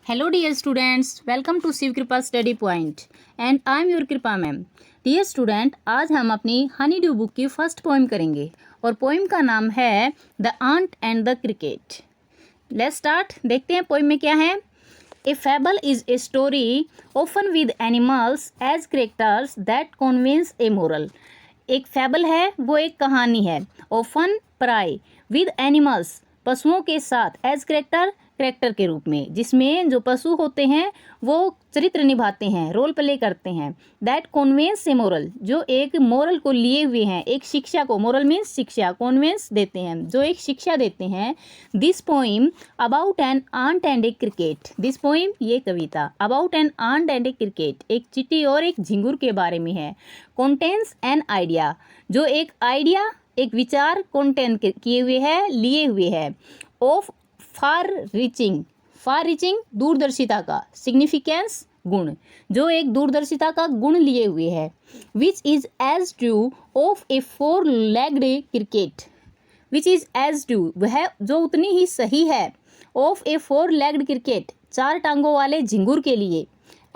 Hello dear students, welcome to Shiv Kripa study point and I am your Kripa ma'am. Dear student, आज हम अपनी honey dew book की first poem करेंगे और poem का नाम है the ant and the cricket. Let's start. देखते हैं पोएम में क्या है। A fable is a story often with animals as characters that convince a moral. एक फैबल है, वो एक कहानी है, ऑफन प्राय, विद एनिमल्स पशुओं के साथ, एज कैरेक्टर के रूप में, जिसमें जो पशु होते हैं वो चरित्र निभाते हैं, रोल प्ले करते हैं। दैट कॉन्वेंस ए मोरल, जो एक मोरल को लिए हुए हैं, एक शिक्षा को, मोरल मीन्स शिक्षा, कॉन्वेंस देते हैं, जो एक शिक्षा देते हैं। This poem about an ant and a cricket. This poem, ये कविता, about an ant and a cricket, एक चींटी और एक झिंगुर के बारे में है। कॉन्टेन्स एन आइडिया, जो एक आइडिया, एक विचार कॉन्टेन किए हुए है, लिए हुए है। ऑफ फार रीचिंग दूरदर्शिता का, सिग्निफिकेंस गुण, जो एक दूरदर्शिता का गुण लिए हुए है। Which is as true of a four legged cricket. Which is as true, वह जो उतनी ही सही है, of a four legged cricket, चार टांगों वाले झिंगुर के लिए,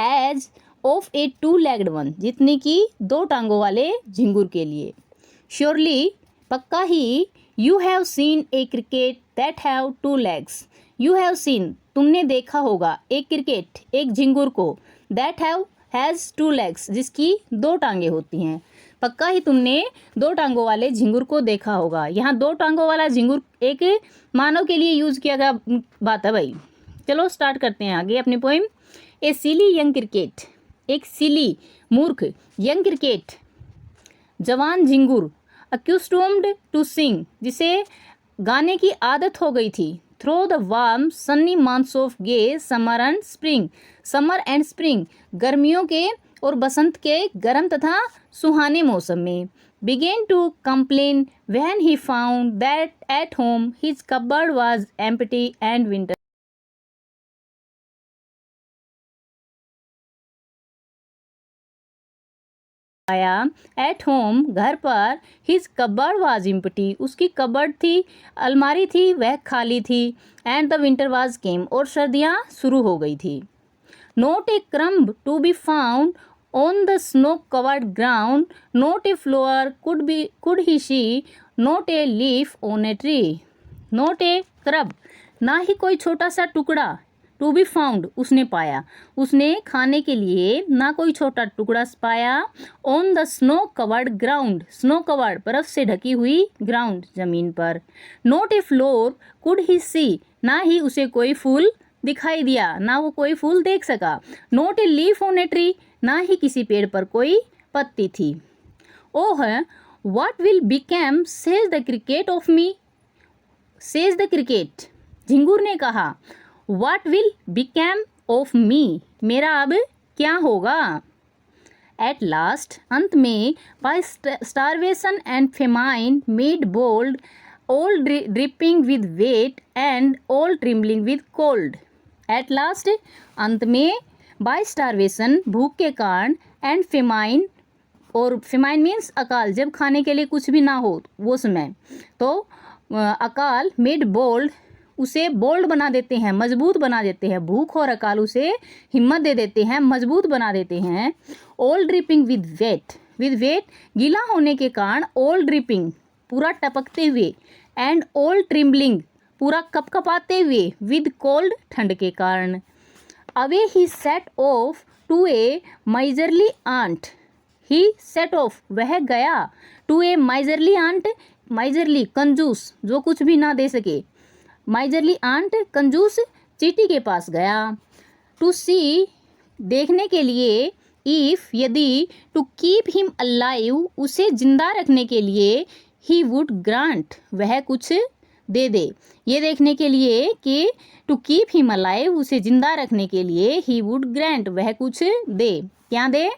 as of a two legged one, जितनी की दो टांगों वाले झिंगुर के लिए। श्योरली, पक्का ही, you have seen a cricket that have two legs. You have seen, तुमने देखा होगा, एक क्रिकेट, एक झिंगुर को, दैट हैज़ टू लेग्स, जिसकी दो टांगे होती हैं। पक्का ही तुमने दो टांगों वाले झिंगुर को देखा होगा। यहाँ दो टांगों वाला झिंगुर एक मानव के लिए यूज किया गया बात है भाई। चलो स्टार्ट करते हैं आगे अपनी पोइम। ए सिली यंग क्रिकेट, एक सिली, मूर्ख, यंग क्रिकेट, जवान झिंगुर, अक्यूस्टम्ड टू सिंग, जिसे गाने की आदत हो गई थी। Through the warm sunny months of gay summer and spring. Summer and spring, गर्मियों के और बसंत के गर्म तथा सुहाने मौसम में। Began to complain when he found that at home his cupboard was empty and winter. आया एट होम, घर पर, हिज कबर्ड वाज एम्प्टी, उसकी कबर्ड थी, अलमारी थी, वह खाली थी। And the winter was came, और सर्दियाँ शुरू हो गई थी। Not a crumb to be found on the snow covered ground, not a flower could he see, not a leaf on a tree. Note ए क्रब, ना ही कोई छोटा सा टुकड़ा, टू बी फाउंड, उसने पाया, उसने खाने के लिए ना कोई छोटा टुकड़ा पाया। On the snow covered ground, snow covered, बर्फ से ढकी हुई ग्राउंड, जमीन पर। Not a flower could he see, ना ही उसे कोई फूल दिखाई दिया, ना वो कोई फूल देख सका। Not a leaf on a tree, ना ही किसी पेड़ पर कोई पत्ती थी। Oh what will become says the cricket of me. Says the cricket, झिंगुर ने कहा, what will become of me, मेरा अब क्या होगा। एट लास्ट, अंत में, by starvation and famine made bold, all dripping with wet and all trembling with cold. At last, अंत में, बाय स्टारवेशन, भूख के कारण, एंड फेमाइन, और फेमाइन मीन्स अकाल, जब खाने के लिए कुछ भी ना हो वो समय, तो अकाल, मेड बोल्ड, उसे बोल्ड बना देते हैं, मजबूत बना देते हैं। भूख और अकाल उसे हिम्मत दे देते हैं, मजबूत बना देते हैं। All dripping with wait, with weight, गीला होने के कारण, ऑल ड्रिपिंग, पूरा टपकते हुए, एंड ऑल ट्रिम्बलिंग, पूरा कपकपाते हुए, विद कोल्ड, ठंड के कारण। Away he set off to a miserly ant, he set off, वह गया, to a miserly ant, miserly, कंजूस, जो कुछ भी ना दे सके, माइजरली आंट, कंजूस चींटी के पास गया। टू सी, देखने के लिए, इफ, यदि, टू कीप हिम अलाइव, उसे जिंदा रखने के लिए, ही वुड ग्रांट, वह कुछ दे दे, ये देखने के लिए कि टू कीप हिम अलाइव, उसे जिंदा रखने के लिए, ही वुड ग्रांट, वह कुछ दे, क्या दे।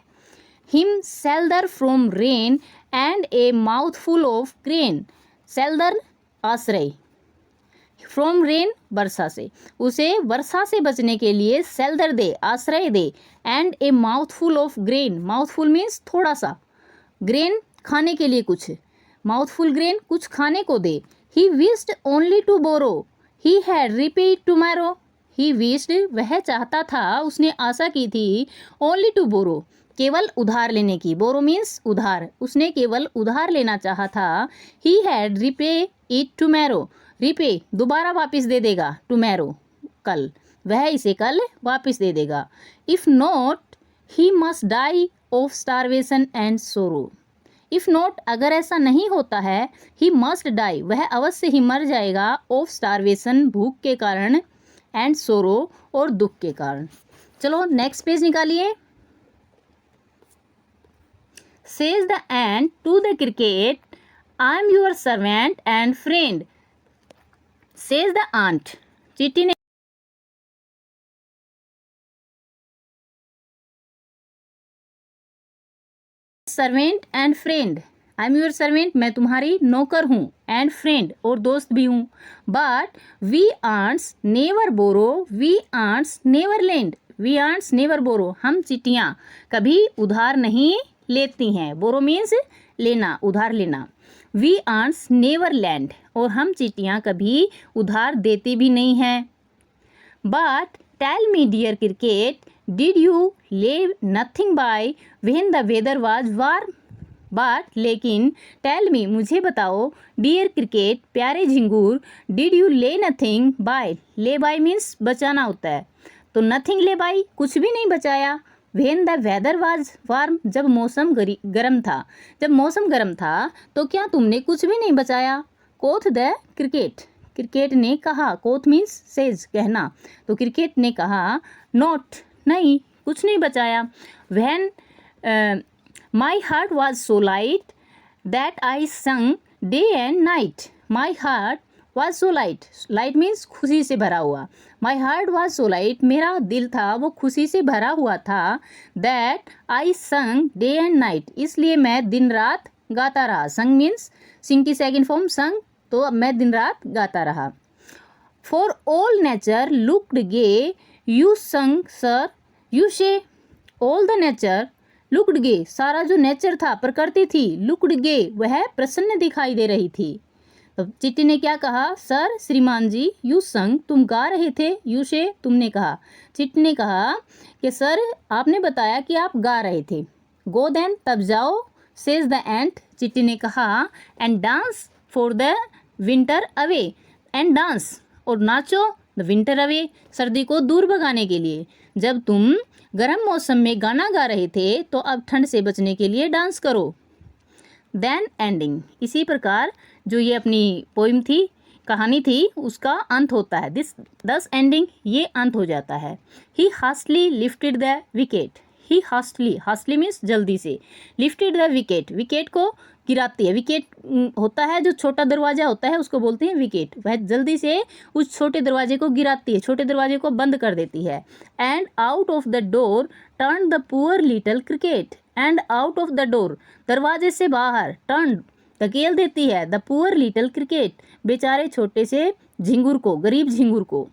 Him shelter from rain and a mouthful of grain. Shelter, आश्रय, फ्रॉम रेन, वर्षा से, उसे वर्षा से बचने के लिए शेल्टर दे, आश्रय दे। And a mouthful of grain, mouthful means थोड़ा सा, ग्रेन, खाने के लिए कुछ, माउथफुल ग्रेन, कुछ खाने को दे। He wished only to borrow, he had repeat tomorrow, he wished वह चाहता था, उसने आशा की थी, ओनली टू बोरो केवल उधार लेने की, बोरो मीन्स उधार, उसने केवल उधार लेना चाहा था। He had repay it tomorrow, repay दोबारा वापस दे देगा, टुमेरो कल, वह इसे कल वापस दे देगा। If not he must die of starvation and sorrow, if not अगर ऐसा नहीं होता है, ही मस्ट डाई वह अवश्य ही मर जाएगा, ऑफ स्टारवेशन भूख के कारण, एंड सोरो और दुख के कारण। चलो नेक्स्ट पेज निकालिए। Says the ant to the cricket, I am your servant and friend. Says the ant, चींटी ने servant and friend, I am your servant मैं तुम्हारी नौकर हूँ, एंड फ्रेंड और दोस्त भी हूँ। But we ants never borrow, we ants never lend, we ants never borrow हम चींटियाँ कभी उधार नहीं लेती हैं, बोरो मीन्स लेना, उधार लेना। वी आंट्स नेवर लैंड और हम चींटियाँ कभी उधार देती भी नहीं हैं। But tell me dear cricket, did you lay nothing by when the weather was warm, but लेकिन टेल मी मुझे बताओ, डियर क्रिकेट प्यारे झिंगूर, did you lay nothing by, lay by means बचाना होता है, तो नथिंग ले बाय कुछ भी नहीं बचाया, when the weather was warm जब मौसम गर्म था, जब मौसम गर्म था तो क्या तुमने कुछ भी नहीं बचाया। कोथ द क्रिकेट, क्रिकेट ने कहा, कोथ मीन्स सेज कहना, तो क्रिकेट ने कहा, नॉट नहीं कुछ नहीं बचाया। When my heart was so light that I sang day and night, my heart was so light, light means खुशी से भरा हुआ, my heart was so light मेरा दिल था वो खुशी से भरा हुआ था, that I sang day and night इसलिए मैं दिन रात गाता रहा, संग मीन्स सिंग की सेकंड फॉर्म संग, तो अब मैं दिन रात गाता रहा। For all nature looked gay you sang sir you say, all the nature looked gay सारा जो नेचर था प्रकृति थी, लुक्ड गे वह प्रसन्न दिखाई दे रही थी। तो चींटी ने क्या कहा, सर श्रीमान जी यू संग तुम गा रहे थे, यू शे तुमने कहा, चींटी ने कहा कि सर आपने बताया कि आप गा रहे थे, गो देन तब जाओ, सेज द एंट चींटी ने कहा, and dance for the winter away, and dance और नाचो, द विंटर अवे सर्दी को दूर भगाने के लिए, जब तुम गर्म मौसम में गाना गा रहे थे तो अब ठंड से बचने के लिए डांस करो। देन एंडिंग, इसी प्रकार जो ये अपनी पोइम थी, कहानी थी, उसका अंत होता है, दिस दस एंडिंग ये अंत हो जाता है। He hastily lifted the wicket, he hastily, hastily means जल्दी से, लिफ्टेड द विकेट विकेट को गिराती है, विकेट होता है जो छोटा दरवाजा होता है उसको बोलते हैं विकेट, वह जल्दी से उस छोटे दरवाजे को गिराती है, छोटे दरवाजे को बंद कर देती है। And out of the door turn the poor little cricket, and out of the door दरवाजे से बाहर, टर्न धकेल देती है, द पुअर लिटिल क्रिकेट बेचारे छोटे से झिंगुर को, गरीब झिंगुर को।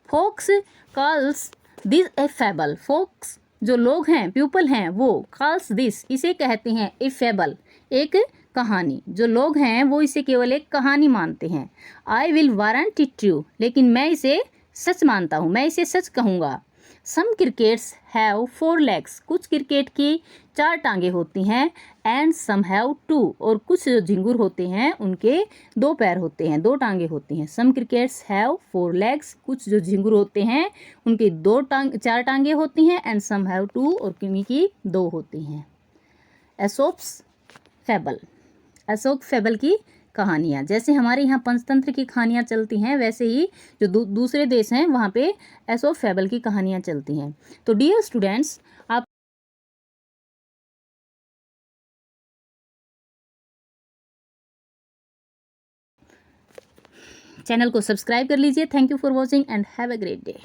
Folks calls this a fable, folks जो लोग हैं, पीपल हैं, वो कॉल्स दिस इसे कहते हैं ए फेबल एक कहानी, जो लोग हैं वो इसे केवल एक कहानी मानते हैं। I will warrant it true, लेकिन मैं इसे सच मानता हूँ, मैं इसे सच कहूँगा। सम क्रिकेट्स हैव 4 legs, कुछ क्रिकेट की 4 टांगे होती हैं, एंड सम हैव 2 और कुछ जो झिंगुर होते हैं उनके 2 पैर होते हैं, 2 टांगे होती हैं। सम क्रिकेट्स हैव 4 legs, कुछ जो झिंगुर होते हैं उनकी 4 टांगे होती हैं, एंड सम हैव 2 और किन्हीं की 2 होती हैं। एसोप्स फेबल, अशोक फेबल की कहानियाँ, जैसे हमारे यहाँ पंचतंत्र की कहानियाँ चलती हैं वैसे ही जो दूसरे देश हैं वहाँ पे एसोप फेबल की कहानियाँ चलती हैं। तो डियर स्टूडेंट्स, आप चैनल को सब्सक्राइब कर लीजिए। Thank you for watching and have a great day.